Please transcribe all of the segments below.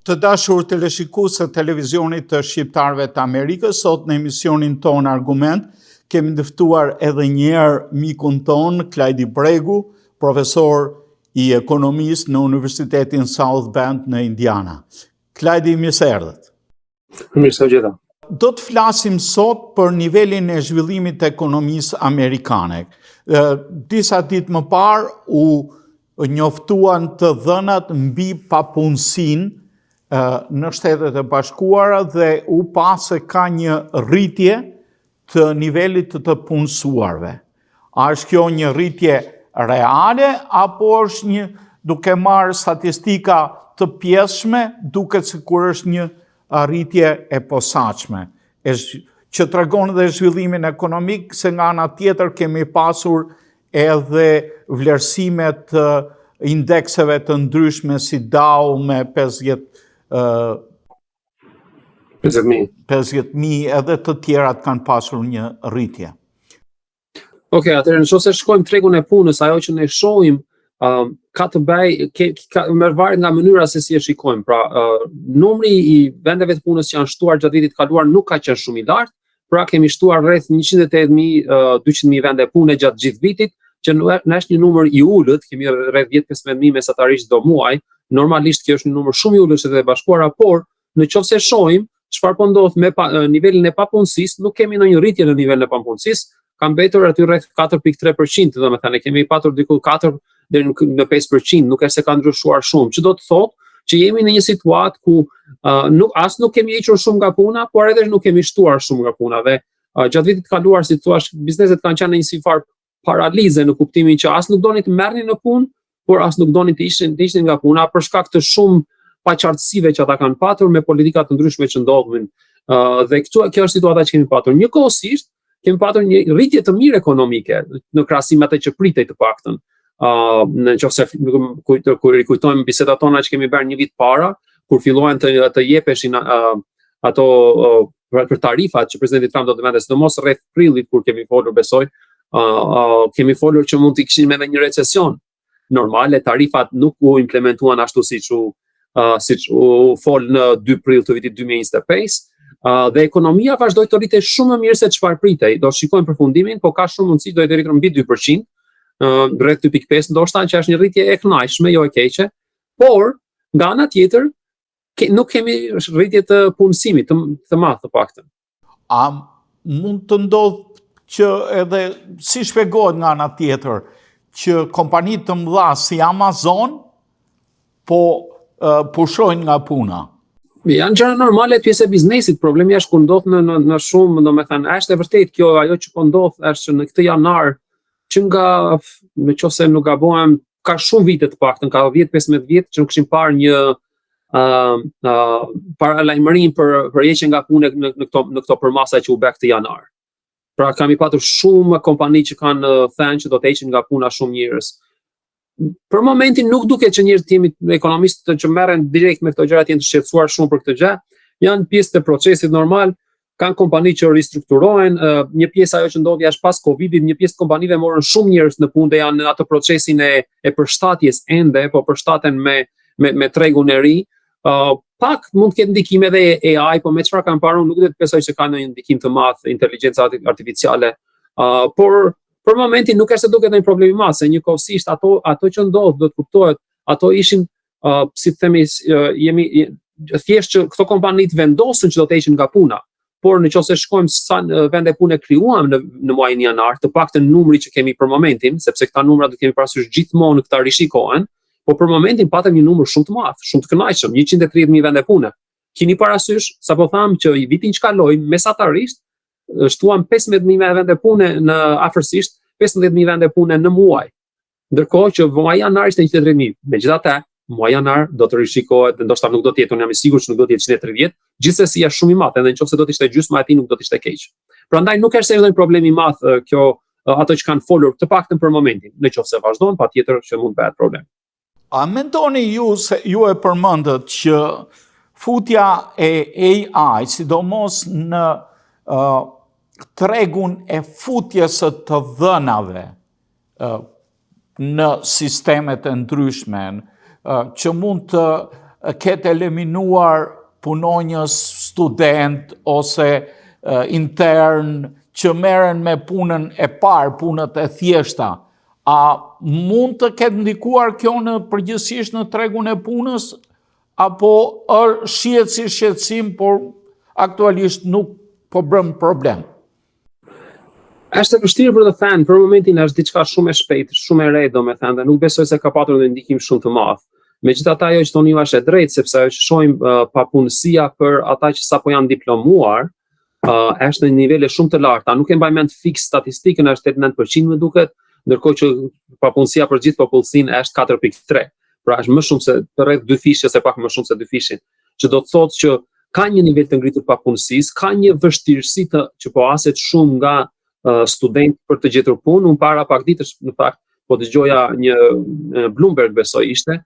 Të dashur teleshikues të televizionit të Shqiptarëve të Amerikës, sot në emisionin ton Argument kemi ndëftuar edhe njëherë mikun ton, Klajdi Bregu, profesor i ekonomisë në Universitetin South Bend në Indiana. Klajdi, mirë se erdhët. Mirë se u gjeta. Do të flasim sot për nivelin e zhvillimit të ekonomisë amerikane. Disa ditë më parë u njoftuan të dhënat mbi papunësinë në Shtetet e Bashkuara dhe u pa se ka një rritje të nivelit të punësuarve. A është kjo një rritje reale apo është një, duke marrë statistika të pjesshme, duket sikur është një rritje e posaçme, që tregon dhe zhvillimin ekonomik, se nga ana tjetër kemi pasur edhe vlerësimet të indekseve të ndryshme si Dow me 50.000 edhe të tjerat kanë pasur një rritje. Okej, atëherë nëse shkojmë tregun e punës, ajo që ne shohim ka të bëjë me varet nga mënyra se si e shikojmë. Pra, numri i vendeve të punës që janë shtuar gjatë vitit kaluar nuk ka qenë shumë i lartë, pra kemi shtuar rreth 180.000, 200.000 vende pune gjatë gjithë vitit, që është një numër i ulët, kemi rreth 10-15.000 mesatarisht çdo muaj. Normalisht kjo është një numër shumë i ulët Shtetet e Bashkuara, por në qoftë se shohim çfarë po ndodh me nivelin e papunësisë, nuk kemi ndonjë rritje në nivelin e papunësisë, ka mbetur aty rreth 4.3%, domethënë kemi patur diku 4 deri në 5%, nuk është se ka ndryshuar shumë, që do të thotë që jemi në një situatë ku nuk kemi hequr shumë nga puna, por edhe nuk kemi shtuar shumë nga puna dhe gjatë vitit kaluar, si thua, bizneset kanë qenë në një sifar paralize në kuptimin që as nuk donin të merrnin në punë, por as nuk donin të ishin nga puna për shkak të shumë paqartësive që ata kanë patur me politika të ndryshme që ndodhin. Dhe kjo është situata që kemi patur. Njëkohësisht kemi patur një rritje të mirë ekonomike në krahasim me atë që pritej të paktën. Nëse kur rikujtojmë bisedat tona që kemi bërë një vit para, kur filluan të jepeshin ato për tarifat që presidenti Trump do të vende, sidomos rreth prillit kur kemi folur, besoj, kemi folur që mund të kishim edhe një recesion. Normale, tarifat nuk u implementuan ashtu siç u fol në 2 prill të vitit 2025, dhe ekonomia vazhdoi të rritej shumë më mirë se çfarë pritej. Do shikojmë përfundimin, po ka shumë mundësi do të rritet mbi 2%, rreth 2.5 ndoshta, që është një rritje e kënaqshme, jo e keqe, por nga ana tjetër nuk kemi rritje të punësimit të madh të paktën. A mund të ndodhë që edhe si shpjegohet nga ana tjetër që kompanitë të mëdha si Amazon po pushojnë nga puna? Janë gjëra normale, pjesë e biznesit. Problemi është kur ndodh në shumë, domethënë, është e vërtetë kjo, ajo që po ndodh është që në këtë janar, që nga, nëse nuk gabohem, ka shumë vite të paktën, ka 10-15 vjet që nuk kishim parë një paralajmërim për heqje nga punë në këto përmasa që u bë këtë janar. Pra kemi patur shumë kompani që kanë thënë që do të heqin nga puna shumë njerëz. Për momentin nuk duket që njerëzit jemi ekonomistë që merren direkt me këto gjëra të shqetësuar shumë për këtë gjë. Janë pjesë të procesit normal, kanë kompani që ristrukturohen, një pjesë ajo që ndodhi jashtë pas Covidit, një pjesë të kompanive morën shumë njerëz në punë dhe janë në atë procesin e përshtatjes ende, po përshtaten me tregun e ri. Pak mund të ketë ndikim edhe AI, po me çfarë kanë parë, nuk do të besoj se ka ndonjë ndikim të madh inteligjenca artificiale. Por për momentin nuk është se duket ndonjë problem i madh, se njëkohësisht ato që ndodh do të kuptohet, ato ishin si të themi, jemi thjesht që këto kompanitë vendosën që do të heqin nga puna. Por nëse shkojmë sa vende pune krijuam në muajin janar, të paktën numri që kemi për momentin, sepse këta numra do të kemi parasysh gjithmonë këta rishikohen, po për momentin patëm një numër shumë të madh, shumë të kënaqshëm, 130.000 vende pune. Keni parasysh, sapo tham që i vitin që kaloi mesatarisht shtuam 15.000 vende pune në afërsisht 15.000 vende pune në muaj. Ndërkohë që muaji janar ishte 130.000. Megjithatë, muaji janar do të rishikohet, ndoshta nuk do të jetë, unë jam i sigurt që nuk do të jetë 130, gjithsesi është shumë i madh, edhe nëse do të ishte gjysma e tij nuk do të ishte keq. Prandaj nuk është se është një problem i madh kjo ato që kanë folur të paktën për momentin. Nëse vazhdon, patjetër që mund të bëhet problem. A mendoni ju se ju e përmendët që futja e AI, sidomos në tregun e futjes së të dhënave në sistemet e ndryshme, që mund të ketë eliminuar punonjës student ose intern që merren me punën e parë, punët e thjeshta. A mund të ketë ndikuar kjo në përgjithsisht në tregun e punës, apo shihet si shqetësim, por aktualisht nuk po bën problem? Është e vështirë për të thënë, për momentin është diçka shumë e shpejtë, shumë e re, domethënë, dhe nuk besoj se ka patur një ndikim shumë të madh. Megjithatë ajo që thoni ju është e drejtë, sepse ajo që shohim papunësia për ata që sapo janë diplomuar, është në nivele shumë të larta. Nuk e mbaj mend fiks statistikën, është 89% më duket, ndërkohë që papunësia për gjithë popullsinë është 4.3. Pra është më shumë se rreth 2 fishë, se pak më shumë se 2 fishin. Që do të thotë që ka një nivel të ngritur papunësisë, ka një vështirësi që po aset shumë nga student për të gjetur punë. Unë para pak ditësh në fakt po dëgjoja një Bloomberg besoj ishte,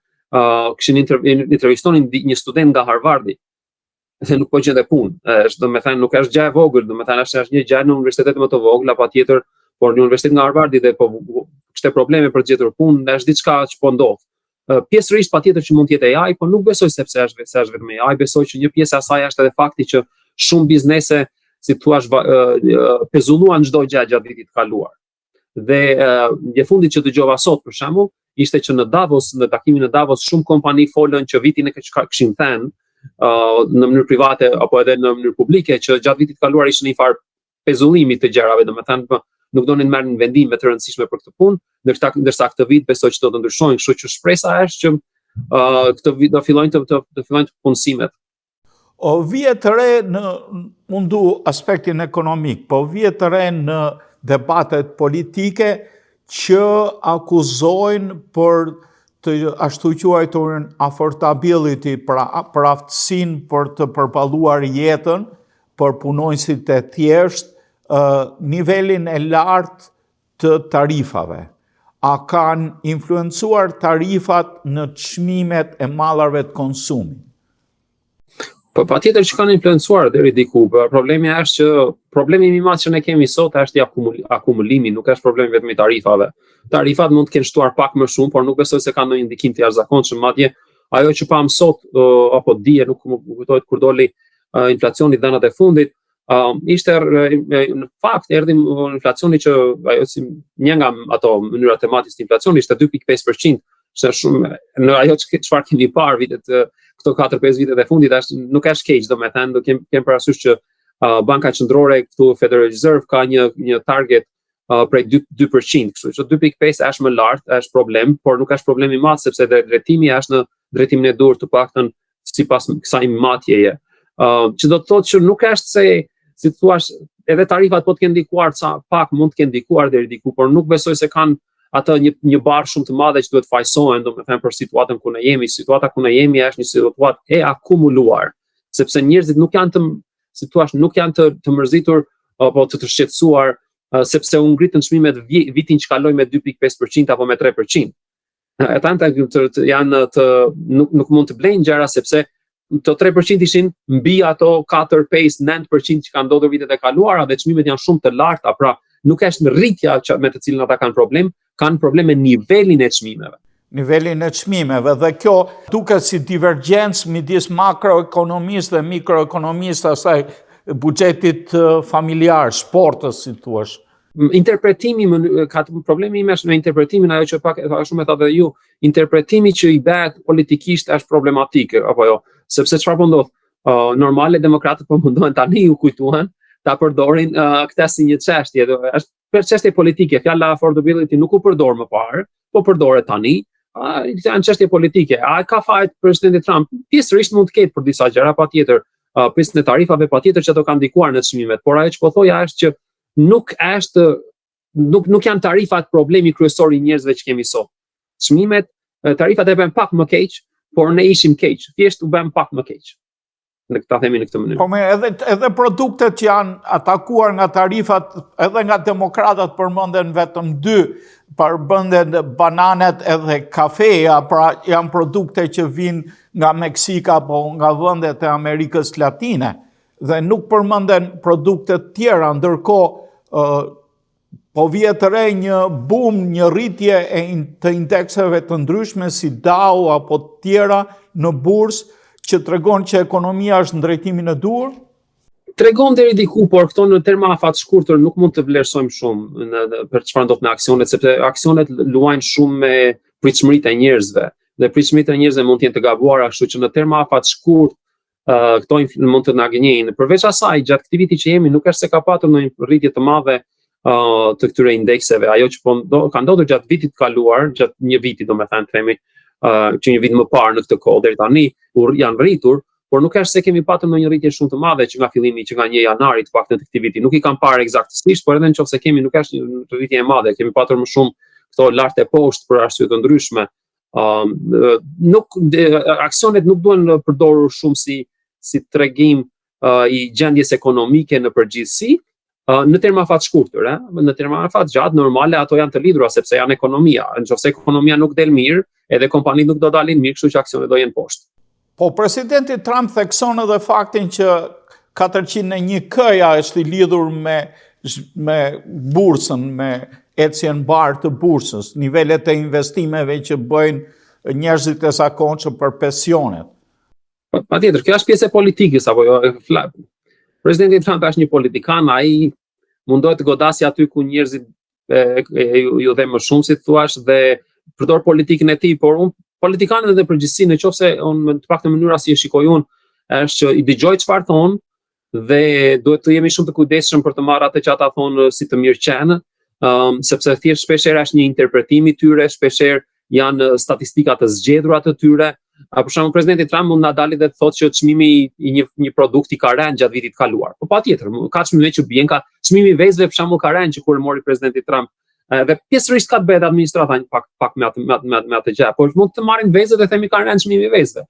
kishin intervistonin një student nga Harvardi, dhe nuk po gjente punë. Është domethënë nuk është gjë e vogël, domethënë është një gjë në universitetet më të vogla patjetër, por në universitet nga Harvardi dhe po kishte probleme për të gjetur punë, është diçka që po ndodh. Pjesërisht patjetër që mund të jetë AI, por nuk besoj sepse është vetëm AI, besoj që një pjesë e asaj është edhe fakti që shumë biznese, si thua, pezulluan çdo gjë gjatë vitit kaluar. Dhe një fundit që dëgjova sot për shembull, ishte që në Davos, në takimin në Davos, shumë kompani folën që vitin e kishin thënë në mënyrë private apo edhe në mënyrë publike që gjatë vitit kaluar ishte një farë pezullimi të gjërave, domethënë nuk donin marrin vendime të rëndësishme për këtë punë, ndërsa këtë vit besoj që do të ndryshojnë, kështu që shpresa është që këtë vit do fillojnë të punësimet. Vije të re në mundu aspektin ekonomik, po vije të re në debatet politike që akuzojnë për të ashtu quajturin affordability, pra aftësinë për të përballuar jetën për punonjësit e thjesht, nivelin e lartë të tarifave. A kanë influencuar tarifat në çmimet e mallarve të konsumit? Po patjetër që kanë influencuar deri diku. Problemi është që problemi më i madh që ne kemi sot është i akumulimi, nuk është problemi vetëm i tarifave. Tarifat mund të kenë shtuar pak më shumë, por nuk besoj se kanë ndonjë ndikim të jashtëzakonshëm. Madje ajo që pam sot apo dije, nuk më kujtohet kur doli inflacioni dhënat e fundit, ishte në fakt erdhi inflacioni që ajo si një nga ato mënyrat e matjes të inflacionit ishte 2.5%, që shumë në ajo çfarë kemi parë vitet këto 4-5 vitet e fundit nuk është keq, domethënë do kem parasysh që Banka Qendrore këtu Federal Reserve ka një target prej 2%, kështu që 2.5 është më lart, është problem, por nuk është problem i madh sepse drejtimi është në drejtimin e dur, të paktën sipas kësaj matjeje. Që do të thotë që nuk është se, si thua, edhe tarifat po të kenë ndikuar sa pak mund të kenë ndikuar deri diku, por nuk besoj se kanë atë një barë shumë të madhe që duhet fajsohen, domethënë për situatën ku ne jemi. Situata ku ne jemi është një situatë e akumuluar, sepse njerëzit nuk janë të mërzitur apo të shqetësuar sepse u ngritën çmimet vitin që kaloi me 2.5% apo me 3%. Ata nuk mund të blejnë gjëra sepse të 3% ishin mbi ato 4, 5, 9% që kanë ndodhur vitet e kaluara dhe çmimet janë shumë të larta, pra nuk është në rritja me të cilën ata kanë problem me nivelin e çmimeve. Nivelin e çmimeve, dhe kjo duket si divergjencë midis makroekonomisë dhe mikroekonomisë asaj buxhetit familjar, sportës, si thua. Interpretimi problemi im është me interpretimin, ajo që pak shumë e thatë dhe ju, interpretimi që i bëhet politikisht është problematik, apo jo, sepse çfarë po ndodh? Normale demokratët po mundohen tani u kujtuan ta përdorin këtë si një çështje, është për çështje politike. Fjala affordability nuk u përdor më parë, po përdoret tani. Janë çështje politike. A ka fajt presidenti Trump? Pjesërisht mund të ketë për disa gjëra, patjetër. Pjesën e tarifave patjetër që ato kanë ndikuar në çmimet, por ajo që po thoja është që nuk janë tarifat problemi kryesor i njerëzve që kemi sot. Çmimet, tarifat e bën pak më keq, por ne ishim keq. Thjesht u bën pak më keq. Në këtë themi në këtë mënyrë. Po edhe produktet që janë atakuar nga tarifat, edhe nga demokratat përmenden vetëm 2, përmenden bananet edhe kafeja, pra janë produkte që vinë nga Meksika apo nga vendet e Amerikës Latine, dhe nuk përmenden produkte tjera, ndërkohë po vjet re një boom, një rritje të indekseve të ndryshme si Dow apo të tjera në bursë që tregon që ekonomia është në drejtimin e duhur? Tregon deri diku, por këto në terma afat shkurtër nuk mund të vlerësojmë shumë për çfarë ndodh me aksionet, sepse aksionet luajnë shumë me pritshmëritë e njerëzve dhe pritshmëritë e njerëzve mund të jenë të gabuara, kështu që në terma afat shkurt këto mund të na gënjejnë. Përveç asaj, gjatë këtij viti që jemi, nuk është se ka patur ndonjë rritje të madhe të këtyre indekseve. Ajo që ka ndodhur gjatë vitit kaluar, gjatë një viti domethënë themi, që një vit më parë në këtë kohë deri tani janë rritur, por nuk është se kemi patur ndonjë rritje shumë të madhe që nga fillimi që nga 1 janari të paktën të këtij viti. Nuk I kam parë eksaktësisht, por edhe nëse kemi nuk është një rritje e madhe, kemi patur më shumë këto lart e poshtë për arsye të ndryshme. Aksionet nuk duhen përdorur shumë si tregim I gjendjes ekonomike në përgjithësi, në terma afat shkurtër, në terma afat gjatë normale ato janë të lidhura sepse janë ekonomia. Nëse ekonomia nuk del mirë, edhe kompanitë nuk do dalin mirë, kështu që aksionet do jenë poshtë. Po presidenti Trump thekson edhe faktin që 401 K-ja është I lidhur me bursën, me ecjen mbar të bursës, nivelet e investimeve që bëjnë njerëzit e zakonshëm për pensionet. Patjetër, kjo është pjesë e politikës apo jo. Presidenti Trump është një politikan, ai mundohet të godasë aty ku njerëzit ju dhe më shumë si thua dhe përdor politikën e tij, por politikanët edhe përgjithësi nëse unë të paktën mënyra si e shikoj unë është që I dëgjoj çfarë thonë dhe duhet të jemi shumë të kujdesshëm për të marrë atë që ata thonë si të mirëqenë, sepse thjesht shpeshherë është një interpretim I tyre, shpeshherë janë statistika të zgjedhura të tyre. Për shembull presidenti Trump mund na dalë dhe të thotë që çmimi I një produkti ka rënë gjatë vitit kaluar. Po patjetër, ka çmime që bien, ka çmimi I vezëve për shembull ka rënë që kur mori presidenti Trump. Dhe pjesërisht ka të bëhet administrata pak me atë gjë, por mund të marrin vezët dhe themi kanë rënë çmimi I vezëve.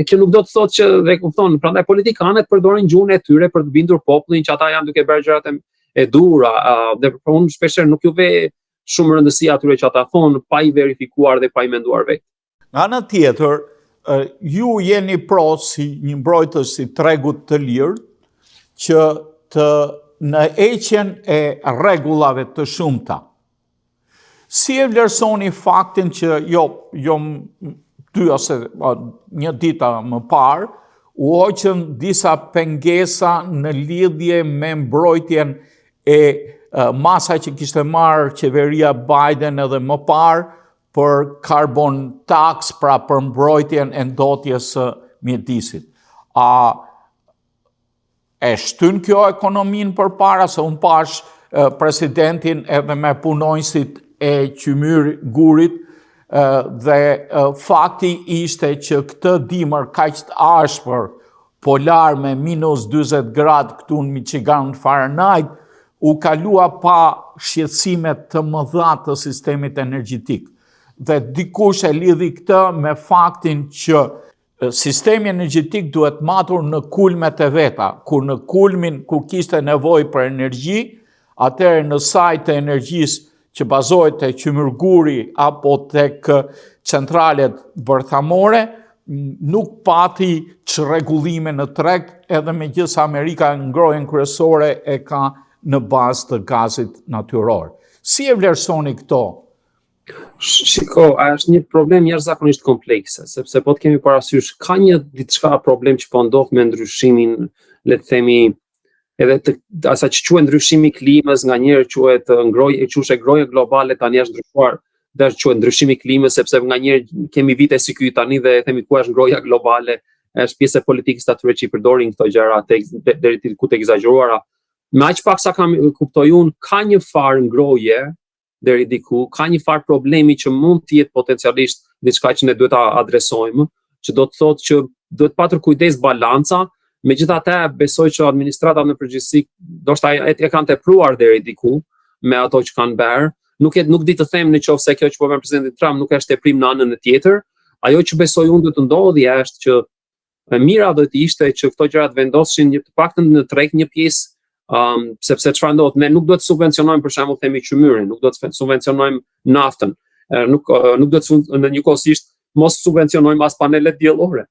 Kjo nuk do të thotë që dhe kupton, prandaj politikanët përdorin gjuhën e tyre për të bindur popullin që ata janë duke bërë gjërat e duhura, dhe për unë shpeshherë nuk ju ve shumë rëndësi atyre që ata thonë pa I verifikuar dhe pa I menduar vetë. Nga ana tjetër, ju jeni pro si një mbrojtës I tregut të lirë që në heqjen e rregullave të shumta. Si e vlerësoni faktin që jo 2 ose një dita më parë u hoqën disa pengesa në lidhje me mbrojtjen e masa që kishte marrë qeveria Biden edhe më parë për carbon tax, pra për mbrojtjen e ndotjes së mjedisit. E shtyn kjo ekonominë përpara, se unë pash presidentin edhe me punonjësit e qymyr gurit dhe fakti ishte që këtë dimër kaq të ashpër polar me -40 gradë këtu në Michigan Fahrenheit u kalua pa shqetësime të mëdha të sistemit energjetik. Dhe dikush e lidhi këtë me faktin që sistemi energjetik duhet matur në kulmet e veta, kur në kulmin ku kishte nevojë për energji, atëherë në sajt e energjisë që bazohet te qymërguri apo tek centralet bërthamore, nuk pati çrregullime në treg, edhe megjithëse Amerika ngrohen kryesore e ka në bazë të gazit natyror. Si e vlerësoni këto? Shiko, është një problem jashtëzakonisht komplekse, sepse po të kemi parasysh ka një diçka problem që po ndodh me ndryshimin, le të themi, edhe asaj që quhet ndryshimi I klimës, nganjëherë quhet ngrohje globale, tani është ndryshuar, dhe quhet ndryshimi I klimës sepse nganjëherë kemi vite si ky tani dhe themi ku është ngrohja globale, është pjesë e politikës atyre që I përdorin këto gjëra deri diku të egzageruara. Me aq pak sa kam kuptoj unë, ka një farë ngrohje deri diku, ka një farë problemi që mund të jetë potencialisht diçka që ne duhet ta adresojmë, që do të thotë që duhet patur kujdes balanca. Megjithatë, besoj që administrata në përgjithësi ndoshta e kanë tepruar deri diku me ato që kanë bërë. Nuk di të them nëse kjo që po bën presidenti Trump nuk është teprim në anën e tjetër. Ajo që besoj unë do të ndodhi është që e mira do të ishte që këto gjërat vendoshin të paktën në treg një pjesë, sepse çfarë ndodh, ne nuk do të subvencionojmë për shembull themi qymyrin, nuk do të subvencionojmë naftën, nuk do të në njëkohësisht mos subvencionojmë as panelet diellore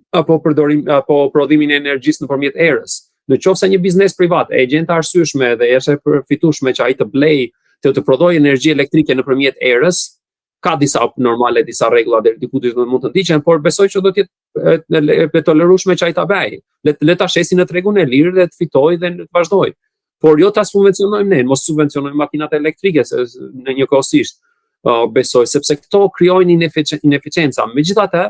apo prodhimin e energjisë nëpërmjet erës. Në qoftë se një biznes privat e gjen të arsyeshme dhe është e përfitueshme që ai të blej të prodhojë energji elektrike nëpërmjet erës, ka disa normale, disa rregulla deri diku mund të ndiqen, por besoj që do të jetë e tolerueshme që ai ta bëj. Le ta shesin në tregun e lirë dhe të fitojë dhe të vazhdojë. Por jo ta subvencionojmë ne, mos subvencionojmë makinat elektrike në njëkohësisht. Besoj sepse këto krijojnë ineficiencë. Megjithatë,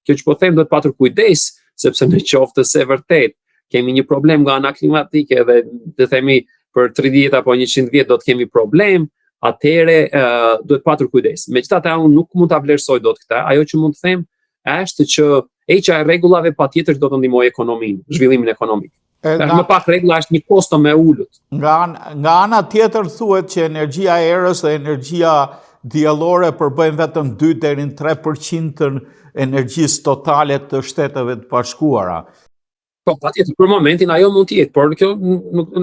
kjo që po them duhet patur kujdes, sepse në qoftë se vërtet kemi një problem nga ana klimatike dhe të themi për 30 apo 100 vjet do të kemi problem, atëherë duhet patur kujdes. Megjithatë, unë nuk mund ta vlerësoj dot këtë. Ajo që mund të them është që heqja e rregullave patjetër do të ndihmojë ekonominë, zhvillimin ekonomik. Më pak rregulla është një kosto më ulët. Nga ana tjetër thuhet që energjia e erës dhe energjia diellore përbëjnë vetëm 2 deri në 3% të energjisë totale të Shteteve të Bashkuara. Po, patjetër, për momentin ajo mund të jetë, por kjo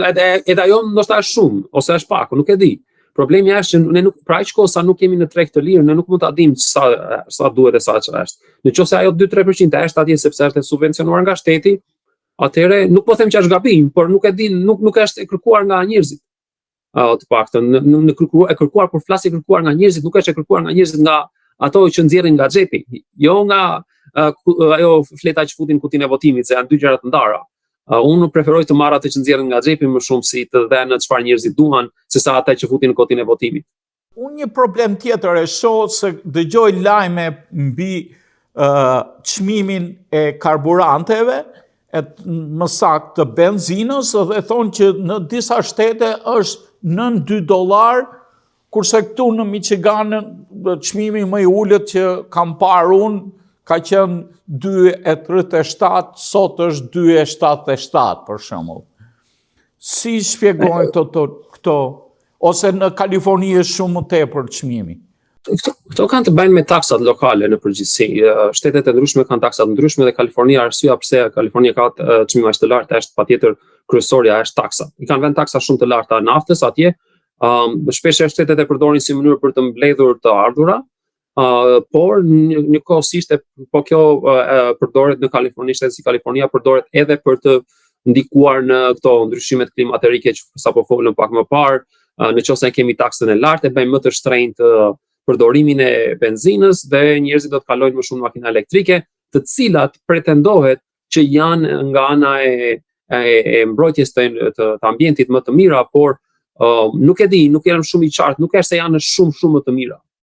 edhe ajo ndoshta është shumë ose është pak, nuk e di. Problemi është që ne nuk, pra aq kohë sa nuk jemi në treg të lirë, ne nuk mund ta dimë sa duhet e sa ç'është. Nëse ajo 2-3% është atje sepse është subvencionuar nga shteti, atëherë nuk po them që është gabim, por nuk e di, nuk është e kërkuar nga njerëzit. Të paktën në kërkuar kur flas e kërkuar nga njerëzit, nuk është e kërkuar nga njerëzit nga ato që nxjerrin nga xhepi, jo nga ajo fleta që futin kutinë e votimit, se janë dy gjëra të ndara. Unë preferoj të marr atë që nxjerrin nga xhepi më shumë si të dhënë çfarë njerëzit duan, sesa ata që futin në kutinë e votimit. Unë një problem tjetër e shoh se dëgjoj lajme mbi çmimin e karburanteve, më saktë të benzinës, dhe thonë që në disa shtete është nën $2, kurse këtu në Michigan çmimi më i ulët që kam parë unë ka qenë 2.37, sot është 2.77 për shembull. Si shpjegojnë këto? Ose në Kaliforni është shumë më tepër çmimi? Këto kanë të bëjnë me taksat lokale në përgjithësi. Shtetet e ndryshme kanë taksat ndryshme dhe Kalifornia, arsyeja pse Kalifornia ka çmime aq të larta është patjetër kryesorja është taksat. I kanë vënë taksa shumë të larta naftës atje. Shpesh shtetet e përdorin si mënyrë për të mbledhur të ardhura, por njëkohësisht po kjo përdoret në Kaliforni, shteti si Kalifornia përdoret edhe për të ndikuar në këto ndryshimet klimatike që sapo folëm pak më parë. Nëse kemi taksën e lartë, e bëjmë më të shtrenjtë përdorimin e benzinës dhe njerëzit do të kalojnë më shumë makina elektrike, të cilat pretendohet që janë nga ana e mbrojtjes të ambientit më të mira, por nuk e di, nuk janë shumë i qartë, nuk është se janë shumë më të mira.